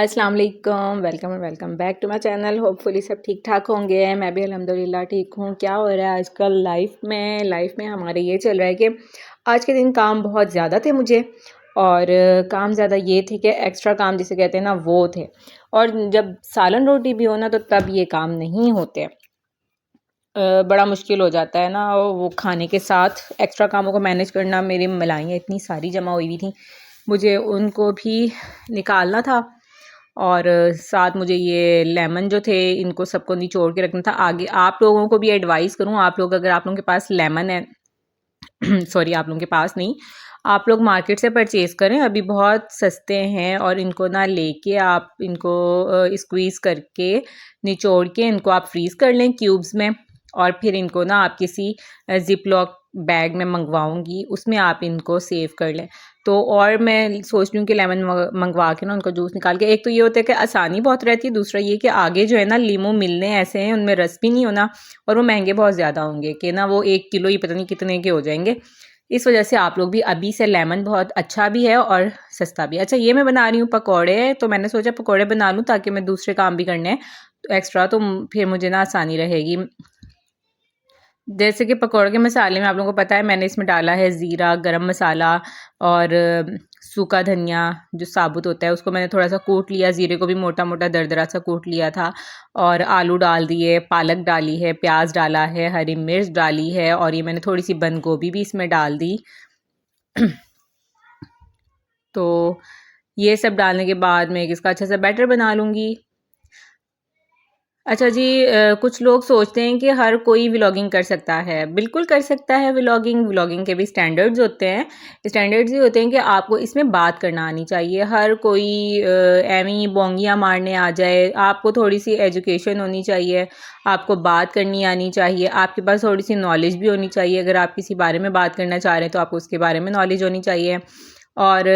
अस्सलाम वालेकुम, welcome and welcome back to my channel. Hopefully सब ठीक ठाक होंगे। मैं भी अल्हम्दुलिल्लाह ठीक हूँ। क्या हो रहा है आजकल लाइफ में हमारे ये चल रहा है कि आज के दिन काम बहुत ज़्यादा थे मुझे, और काम ज़्यादा ये थे कि एक्स्ट्रा काम जिसे कहते हैं ना वो थे। और जब सालन रोटी भी हो ना तो तब ये काम नहीं होते। बड़ा मुश्किल हो जाता है ना वो खाने के साथ एक्स्ट्रा कामों को मैनेज करना। मेरी मलाइयाँ इतनी सारी जमा हुई हुई थी, मुझे उनको भी निकालना था, और साथ मुझे ये लेमन जो थे इनको सबको निचोड़ के रखना था। आगे आप लोगों को भी एडवाइस करूँ, आप लोग अगर आप लोगों के पास लेमन है सॉरी आप लोगों के पास नहीं, आप लोग मार्केट से परचेज़ करें, अभी बहुत सस्ते हैं। और इनको ना लेके आप इनको स्क्वीज़ करके निचोड़ के इनको आप फ्रीज़ कर लें क्यूब्स में, और फिर इनको ना आप किसी ज़िप लॉक बैग में मंगवाऊंगी, उसमें आप इनको सेव कर लें। तो और मैं सोच रही हूँ कि लेमन मंगवा के ना उनका जूस निकाल के, एक तो ये होता है कि आसानी बहुत रहती है, दूसरा ये कि आगे जो है ना लीमू मिलने ऐसे हैं उनमें रस भी नहीं होना, और वो महंगे बहुत ज़्यादा होंगे कि ना वो 1 किलो ही पता नहीं कितने के हो जाएंगे। इस वजह से आप लोग भी अभी से लेमन बहुत अच्छा भी है और सस्ता भी है। अच्छा, ये मैं बना रही हूँ पकौड़े, तो मैंने सोचा पकौड़े बना लूँ ताकि मैं दूसरे काम भी करने हैं तो एक्स्ट्रा, तो फिर मुझे ना आसानी रहेगी। जैसे कि पकौड़े के मसाले में आप लोगों को पता है मैंने इसमें डाला है ज़ीरा, गरम मसाला और सूखा धनिया जो साबुत होता है उसको मैंने थोड़ा सा कूट लिया, ज़ीरे को भी मोटा मोटा दरदरा सा कूट लिया था, और आलू डाल दिए, पालक डाली है, प्याज डाला है, हरी मिर्च डाली है, और ये मैंने थोड़ी सी बंद गोभी भी इसमें डाल दी। तो ये सब डालने के बाद मैं इसका अच्छा सा बैटर बना लूँगी। अच्छा जी, कुछ लोग सोचते हैं कि हर कोई व्लॉगिंग कर सकता है। बिल्कुल कर सकता है व्लॉगिंग के भी स्टैंडर्ड्स होते हैं। स्टैंडर्ड्स ये होते हैं कि आपको इसमें बात करना आनी चाहिए। हर कोई ऐਵੇਂ ही बोंगियाँ मारने आ जाए। आपको थोड़ी सी एजुकेशन होनी चाहिए, आपको बात करनी आनी चाहिए, आपके पास थोड़ी सी नॉलेज भी होनी चाहिए। अगर आप किसी बारे में बात करना चाह रहे हैं तो आपको उसके बारे में नॉलेज होनी चाहिए। और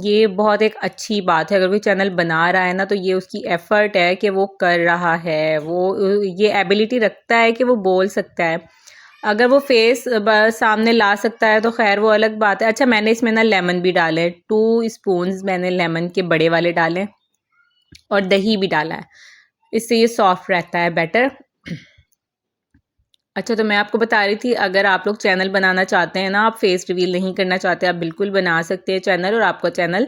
ये बहुत एक अच्छी बात है, अगर कोई चैनल बना रहा है ना तो ये उसकी एफ़र्ट है कि वो कर रहा है, वो ये एबिलिटी रखता है कि वो बोल सकता है। अगर वो फेस सामने ला सकता है तो खैर वो अलग बात है। अच्छा, मैंने इसमें ना लेमन भी डाले, 2 स्पून्स मैंने लेमन के बड़े वाले डाले, और दही भी डाला है, इससे ये सॉफ्ट रहता है बैटर। अच्छा, तो मैं आपको बता रही थी, अगर आप लोग चैनल बनाना चाहते हैं ना, आप फेस रिवील नहीं करना चाहते, आप बिल्कुल बना सकते हैं चैनल, और आपका चैनल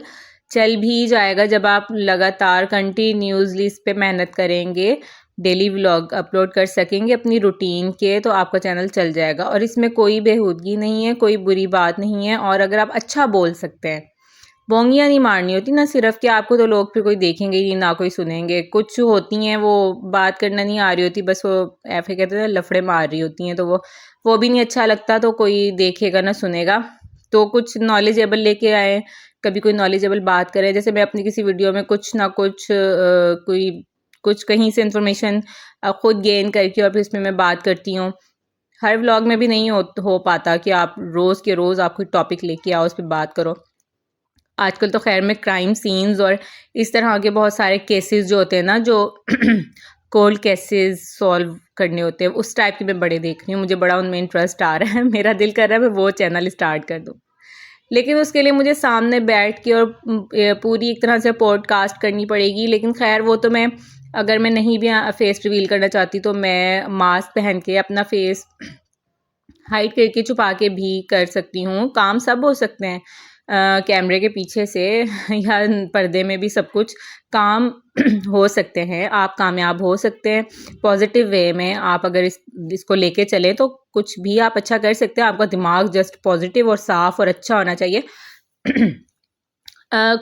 चल भी जाएगा जब आप लगातार कंटिन्यूसली इस पे मेहनत करेंगे, डेली व्लॉग अपलोड कर सकेंगे अपनी रूटीन के, तो आपका चैनल चल जाएगा। और इसमें कोई बेहूदगी नहीं है, कोई बुरी बात नहीं है, और अगर आप अच्छा बोल सकते हैं, बोंगियाँ नहीं मारनी होती ना सिर्फ कि आपको तो लोग फिर कोई देखेंगे ही ना कोई सुनेंगे। कुछ होती हैं वो बात करना नहीं आ रही होती, बस वो ऐसे कहते हैं लफड़े मार रही होती हैं, तो वो भी नहीं अच्छा लगता, तो कोई देखेगा ना सुनेगा। तो कुछ नॉलेजेबल लेके आए, कभी कोई नॉलेजेबल बात करे, जैसे मैं अपनी किसी वीडियो में कुछ ना कुछ कोई कुछ कहीं से इंफॉर्मेशन खुद गेन करके और फिर उसमें मैं बात करती हूँ। हर व्लॉग में भी नहीं हो पाता कि आप रोज़ के रोज़ आप कोई टॉपिक लेके आओ, उस पर बात करो। आजकल तो खैर में क्राइम सीन्स और इस तरह के बहुत सारे केसेस जो होते हैं ना, जो कोल्ड केसेस सॉल्व करने होते हैं, उस टाइप के मैं बड़े देख रही हूँ, मुझे बड़ा उनमें इंटरेस्ट आ रहा है। मेरा दिल कर रहा है मैं वो चैनल स्टार्ट कर दूँ, लेकिन उसके लिए मुझे सामने बैठ के और पूरी एक तरह से पॉडकास्ट करनी पड़ेगी। लेकिन खैर वो तो मैं, अगर मैं नहीं भी फेस रिवील करना चाहती तो मैं मास्क पहन के अपना फेस हाइड करके छुपा के भी कर सकती हूँ। काम सब हो सकते हैं, कैमरे के पीछे से या पर्दे में भी सब कुछ काम हो सकते हैं। आप कामयाब हो सकते हैं पॉजिटिव वे में। आप अगर इसको लेके चले तो कुछ भी आप अच्छा कर सकते हैं। आपका दिमाग जस्ट पॉजिटिव और साफ और अच्छा होना चाहिए।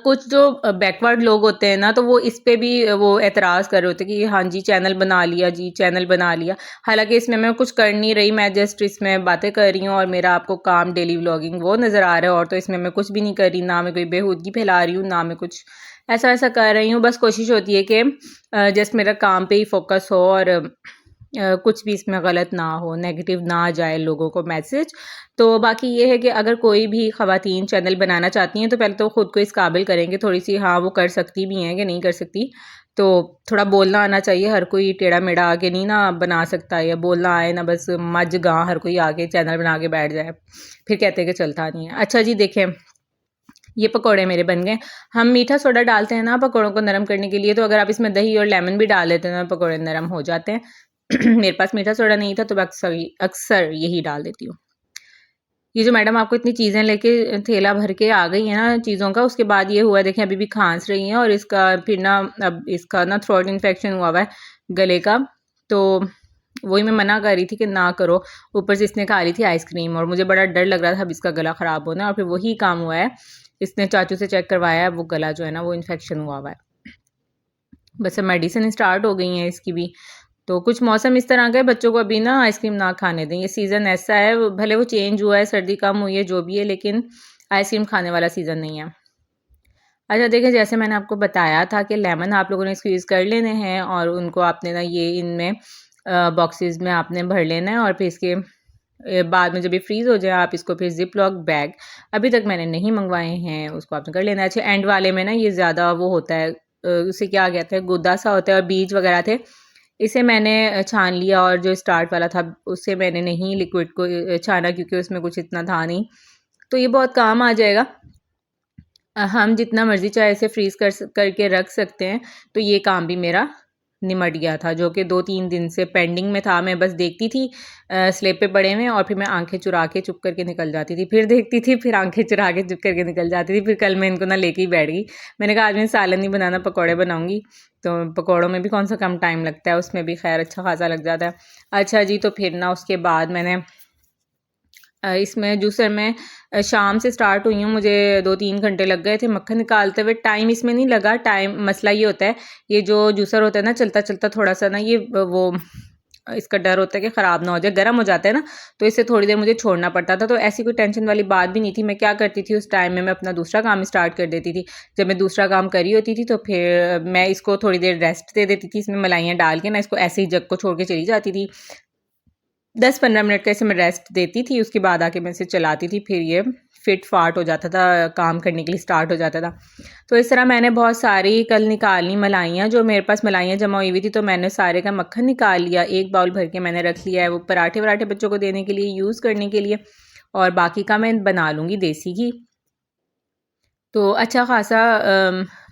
कुछ जो बैकवर्ड लोग होते हैं ना, तो वो इस पे भी वो एतराज़ कर रहे होते हैं कि हाँ जी चैनल बना लिया जी, चैनल बना लिया। हालांकि इसमें मैं कुछ कर नहीं रही, मैं जस्ट इसमें बातें कर रही हूँ, और मेरा आपको काम डेली व्लॉगिंग वो नज़र आ रहा है, और तो इसमें मैं कुछ भी नहीं कर रही, ना मैं कोई बेहूदगी फैला रही हूँ, ना मैं कुछ ऐसा ऐसा कर रही हूँ। बस कोशिश होती है कि जस्ट मेरा काम पे ही फोकस हो, और कुछ भी इसमें गलत ना हो, नेगेटिव ना जाए लोगों को मैसेज। तो बाकी ये है कि अगर कोई भी ख़वातीन चैनल बनाना चाहती हैं तो पहले तो ख़ुद को इस काबिल करेंगे थोड़ी सी, हाँ वो कर सकती भी हैं कि नहीं कर सकती। तो थोड़ा बोलना आना चाहिए, हर कोई टेढ़ा मेढ़ा आके नहीं ना बना सकता, या बोलना आए ना, बस मज गाँ हर कोई आके चैनल बना के बैठ जाए, फिर कहते हैं कि चलता नहीं है। अच्छा जी, देखें, ये पकोड़े मेरे बन गए। हम मीठा सोडा डालते हैं ना पकोड़ों को नरम करने के लिए, तो अगर आप इसमें दही और लेमन भी डाल देते हैं ना पकोड़े नरम हो जाते हैं। मेरे पास मीठा सोडा नहीं था तो मैं अक्सर यही डाल देती हूँ। ये जो मैडम आपको इतनी चीज़ें लेके थैला भर के आ गई है ना चीज़ों का, उसके बाद ये हुआ देखें अभी भी खांस रही हैं और इसका फिर ना अब इसका ना थ्रोट इन्फेक्शन हुआ हुआ है गले का। तो वही मैं मना कर रही थी कि ना करो, ऊपर से इसने खा रही थी आइसक्रीम और मुझे बड़ा डर लग रहा था अब इसका गला ख़राब होना, और फिर वही काम हुआ है। इसने चाचू से चेक करवाया है, वो गला जो है ना वो इन्फेक्शन हुआ हुआ है। बस अब मेडिसिन स्टार्ट हो गई हैं इसकी भी। तो कुछ मौसम इस तरह का है, बच्चों को अभी ना आइसक्रीम ना खाने दें, ये सीज़न ऐसा है, भले वो चेंज हुआ है, सर्दी कम हुई है, जो भी है, लेकिन आइसक्रीम खाने वाला सीज़न नहीं है। अच्छा देखिए, जैसे मैंने आपको बताया था कि लेमन आप लोगों ने स्क्वीज़ कर लेने हैं और उनको आपने ना ये इनमें बॉक्सेस में आपने भर लेना है, और फिर इसके बाद में जब ये फ्रीज़ हो जाए आप इसको फिर ज़िप लॉक बैग, अभी तक मैंने नहीं मंगवाए हैं, उसको आपने कर लेना है। अच्छा एंड वाले में ना ये ज़्यादा वो होता है, उसे क्या कहते हैं, गुद्दा सा होता है और बीज वगैरह थे, इसे मैंने छान लिया, और जो स्टार्ट वाला था उससे मैंने नहीं लिक्विड को छाना क्योंकि उसमें कुछ इतना था नहीं, तो ये बहुत काम आ जाएगा। हम जितना मर्ज़ी चाहे इसे फ्रीज़ करके रख सकते हैं, तो ये काम भी मेरा निमट गया था, जो कि 2-3 दिन से पेंडिंग में था। मैं बस देखती थी स्लैब पे पड़े हुए, और फिर मैं आंखें चुरा के चुप करके निकल जाती थी, फिर देखती थी, फिर आंखें चुरा के चुप करके निकल जाती थी। फिर कल मैं इनको ना लेके ही बैठ गई, मैंने कहा आज मैं सालन नहीं बनाना, पकौड़े बनाऊंगी। तो पकौड़ों में भी कौन सा कम टाइम लगता है, उसमें भी खैर अच्छा खासा लग जाता है। अच्छा जी, तो फिर ना उसके बाद मैंने इसमें जूसर में शाम से स्टार्ट हुई हूँ, मुझे 2-3 घंटे लग गए थे मक्खन निकालते हुए। टाइम इसमें नहीं लगा, टाइम मसला ये होता है, ये जो जूसर होता है ना चलता चलता थोड़ा सा ना ये वो इसका डर होता है कि ख़राब ना हो जाए, गर्म हो जाता है ना, तो इसे थोड़ी देर मुझे छोड़ना पड़ता था। तो ऐसी कोई टेंशन वाली बात भी नहीं थी। मैं क्या करती थी उस टाइम में, मैं अपना दूसरा काम स्टार्ट कर देती थी। जब मैं दूसरा काम कर रही होती थी तो फिर मैं इसको थोड़ी देर रेस्ट दे देती थी, इसमें मलाइयाँ डाल के ना इसको ऐसे ही जग को छोड़ के चली जाती थी। 10-15 मिनट का इसे मैं रेस्ट देती थी, उसके बाद आके मैं इसे चलाती थी, फिर ये फिट फाट हो जाता था, काम करने के लिए स्टार्ट हो जाता था। तो इस तरह मैंने बहुत सारी कल निकाली मलाइयाँ, जो मेरे पास मलाइयाँ जमा हुई हुई थी, तो मैंने सारे का मक्खन निकाल लिया, एक बाउल भर के मैंने रख लिया है, वो पराठे वराठे बच्चों को देने के लिए, यूज़ करने के लिए, और बाकी का मैं बना लूँगी देसी घी। तो अच्छा ख़ासा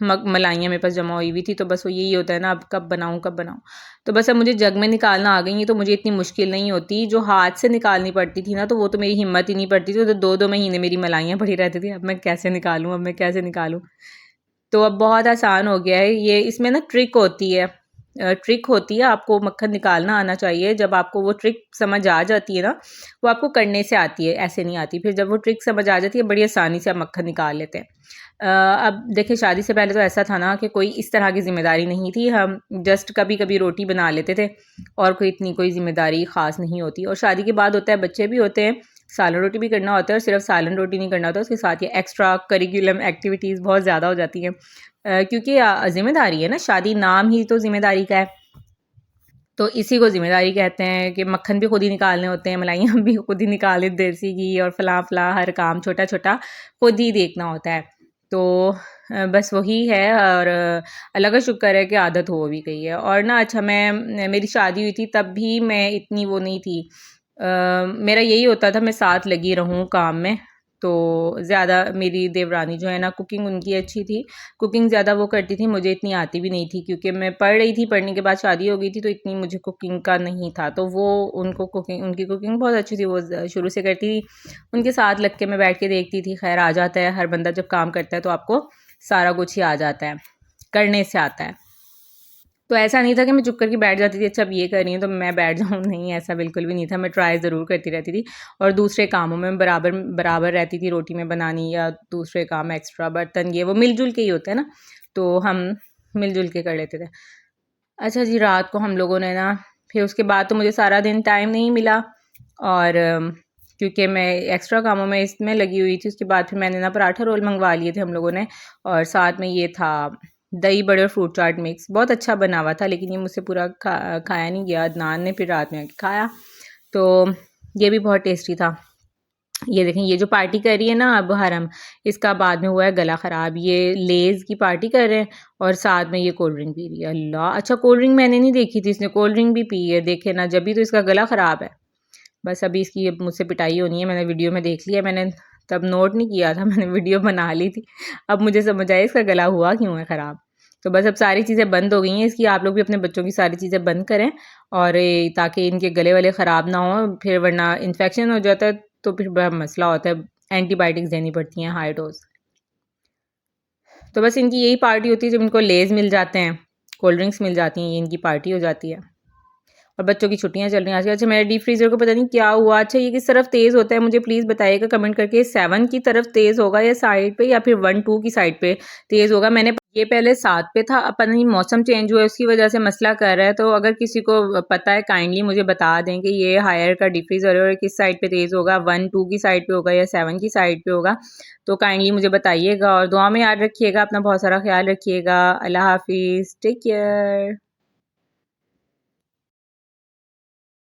मलाइयाँ मेरे पास जमा हुई हुई थी, तो बस वो यही होता है ना, अब कब बनाऊँ कब बनाऊँ। तो बस अब मुझे जग में निकालना आ गई हैं, तो मुझे इतनी मुश्किल नहीं होती। जो हाथ से निकालनी पड़ती थी ना, तो वो तो मेरी हिम्मत ही नहीं पड़ती थी, तो 2-2 महीने मेरी मलाइयाँ पड़ी रहती थी, अब मैं कैसे निकालूँ, अब मैं कैसे निकालूँ। तो अब बहुत आसान हो गया है ये, इसमें ना ट्रिक होती है, ट्रिक होती है, आपको मक्खन निकालना आना चाहिए। जब आपको वो ट्रिक समझ आ जाती है ना, वो आपको करने से आती है, ऐसे नहीं आती। फिर जब वो ट्रिक समझ आ जाती है, बड़ी आसानी से आप मक्खन निकाल लेते हैं। अब देखिए, शादी से पहले तो ऐसा था ना कि कोई इस तरह की ज़िम्मेदारी नहीं थी, हम जस्ट कभी कभी रोटी बना लेते थे, और कोई इतनी कोई ज़िम्मेदारी ख़ास नहीं होती। और शादी के बाद होता है, बच्चे भी होते हैं, सालन रोटी भी करना होता है, और सिर्फ सालन रोटी नहीं करना होता, उसके साथ ये एक्स्ट्रा करिकुलम एक्टिविटीज़ बहुत ज़्यादा हो जाती हैं, क्योंकि ज़िम्मेदारी है ना, शादी नाम ही तो ज़िम्मेदारी का है। तो इसी को ज़िम्मेदारी कहते हैं कि मक्खन भी खुद ही निकालने होते हैं, मलाइयाँ भी खुद ही निकाले, देसी घी और फलां-फलां हर काम छोटा-छोटा खुद ही देखना होता है। तो बस वही है, और अल्लाह का शुक्र है कि आदत हो भी गई है। और ना अच्छा, मेरी शादी हुई थी तब भी मैं इतनी वो नहीं थी, मेरा यही होता था मैं साथ लगी रहूँ काम में। तो ज़्यादा मेरी देवरानी जो है ना, कुकिंग उनकी अच्छी थी, कुकिंग ज़्यादा वो करती थी, मुझे इतनी आती भी नहीं थी, क्योंकि मैं पढ़ रही थी, पढ़ने के बाद शादी हो गई थी, तो इतनी मुझे कुकिंग का नहीं था। तो वो उनकी कुकिंग बहुत अच्छी थी, वो शुरू से करती थी, उनके साथ लग के मैं बैठ के देखती थी। खैर आ जाता है, हर बंदा जब काम करता है तो आपको सारा कुछ ही आ जाता है, करने से आता है। तो ऐसा नहीं था कि मैं चुप करके बैठ जाती थी, अच्छा अब ये कर रही हूँ तो मैं बैठ जाऊँ, नहीं ऐसा बिल्कुल भी नहीं था, मैं ट्राई ज़रूर करती रहती थी, और दूसरे कामों में बराबर बराबर रहती थी, रोटी में बनानी या दूसरे काम एक्स्ट्रा बर्तन, ये वो मिलजुल के ही होते हैं ना, तो हम मिलजुल के कर लेते थे। अच्छा जी, रात को हम लोगों ने ना, फिर उसके बाद तो मुझे सारा दिन टाइम नहीं मिला, और क्योंकि मैं एक्स्ट्रा कामों में इसमें लगी हुई थी, उसके बाद फिर मैंने ना पराठा रोल मंगवा लिए थे हम लोगों ने, और साथ में ये था दही बड़े और फ्रूट चाट मिक्स, बहुत अच्छा बना हुआ था, लेकिन ये मुझसे पूरा खाया नहीं गया। अदनान ने फिर रात में आके खाया, तो ये भी बहुत टेस्टी था। ये देखें, ये जो पार्टी कर रही है ना अब हरम, इसका बाद में हुआ है गला ख़राब, ये लेज़ की पार्टी कर रहे हैं और साथ में ये कोल्ड ड्रिंक पी रही है। अल्लाह, अच्छा कोल्ड ड्रिंक मैंने नहीं देखी थी, इसने कोल्ड ड्रिंक भी पी है, देखे ना, जब भी तो इसका गला ख़राब है। बस अभी इसकी अब मुझसे पिटाई होनी है, मैंने वीडियो में देख लिया, मैंने तब नोट नहीं किया था, मैंने वीडियो बना ली थी। अब मुझे समझ आया इसका गला हुआ क्यों है ख़राब। तो बस अब सारी चीज़ें बंद हो गई हैं इसकी। आप लोग भी अपने बच्चों की सारी चीज़ें बंद करें और ताकि इनके गले वाले ख़राब ना हो, फिर वरना इन्फेक्शन हो जाता है तो फिर बड़ा मसला होता है, एंटीबायोटिक्स देनी पड़ती हैं हाई डोज। तो बस इनकी यही पार्टी होती है जब इनको लेज़ मिल जाते हैं, कोल्ड ड्रिंक्स मिल जाती हैं, ये इनकी पार्टी हो जाती है। और बच्चों की छुट्टियां चल रही हैं आजकल। अच्छा, मेरे डीप फ्रीज़र को पता नहीं क्या हुआ। अच्छा, ये किस तरफ तेज़ होता है मुझे प्लीज़ बताइएगा कमेंट करके। 7 की तरफ तेज़ होगा या साइड पे, या फिर 1-2 की साइड पे तेज़ होगा। मैंने ये पहले 7 पे था, अब पता नहीं मौसम चेंज हुआ है उसकी वजह से मसला कर रहा है। तो अगर किसी को पता है काइंडली मुझे बता दें कि ये हायर का डीप फ्रीज़र है और किस साइड पे तेज़ होगा, 1-2 की साइड पे होगा या 7 की साइड पे होगा, तो काइंडली मुझे बताइएगा। और दुआ में याद रखिएगा, अपना बहुत सारा ख्याल रखिएगा। अल्लाह हाफिज़, टेक केयर।